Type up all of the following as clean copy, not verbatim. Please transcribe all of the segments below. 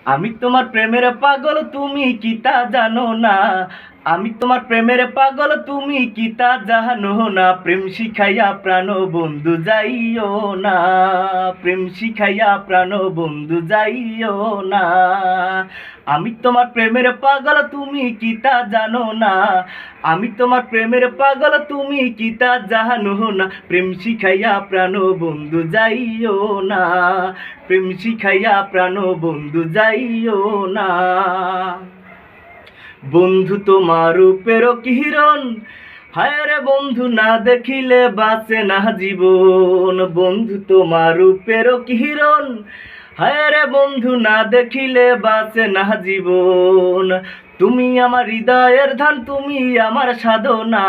আমি তোমার প্রেমের পাগল, তুমি কি তা জানো না? আমি তোমার প্রেমের পাগল, তুমি কি তা জানো না? প্রেম শিখাইয়া প্রাণ বন্ধু যাইও না, প্রেম শিখাইয়া প্রাণ বন্ধু যাইও না। আমি তোমার প্রেমের পাগল, তুমি কি তা জানো না? আমি তোমার প্রেমের পাগল, তুমি কি তা জানো না? প্রেম শিখাইয়া প্রাণ বন্ধু যাইও না, প্রেম শিখাইয়া প্রাণ বন্ধু যাইও না। বন্ধু তোমার রূপের কিরণ, হায় রে বন্ধু না দেখিলে বাঁচে না জীবন। বন্ধু তোমার রূপের কিরণ, হায় রে বন্ধু না দেখিলে বাঁচে না জীবন। তুমি আমার হৃদয়ের ধান, তুমি আমার সাধনা,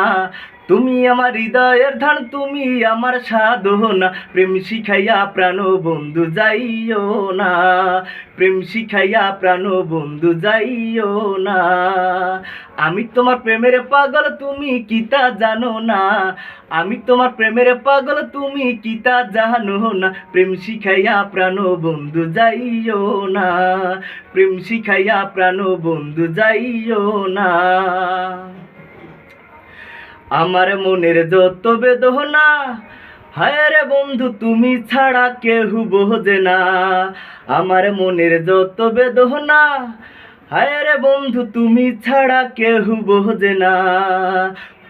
তুমি আমার হৃদয়ের ধান, তুমি আমার সাধনা। প্রেম শিখাইয়া প্রাণ বন্ধু যাইও না, প্রেম শিখাইয়া প্রাণ বন্ধু যাইও না। আমি তোমার প্রেমের পাগল, তুমি কি তা জানো না? আমি তোমার প্রেমের পাগল, তুমি কি তা জানো না? প্রেম শিখাইয়া প্রাণ বন্ধু যাইও না, প্রেম শিখাইয়া প্রাণ বন্ধু যাইও না। আমার মনের যত বেদনা, হায় রে বন্ধু তুমি ছাড়া কেহ বোঝে না। আমার মনের যত বেদনা, হায় রে বন্ধু তুমি ছাড়া কেহ বোঝে না।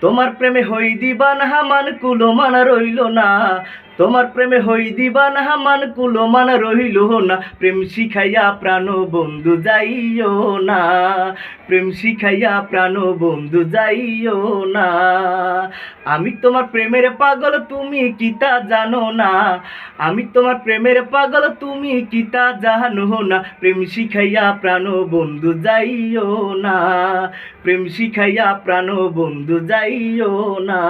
তোমার প্রেমে হই দিবানা, মান কুলমান রইল না। তোমার প্রেমে হই দিবানা, মান কুলমান রইল না। প্রেম শিখাইয়া প্রাণ বন্ধু যাইও না, প্রেম শিখাইয়া প্রাণ বন্ধু যাইও না। আমি তোমার প্রেমের পাগল, তুমি কি তা জানো না? আমি তোমার প্রেমের পাগল, তুমি কি তা জানো না? প্রেম শিখাইয়া প্রাণ বন্ধু যাইও না, প্রেম শিখাইয়া প্রাণ বন্ধু যাইও না,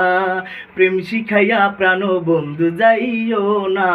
প্রেম শিখাইয়া প্রাণ বন্ধু যাইও না।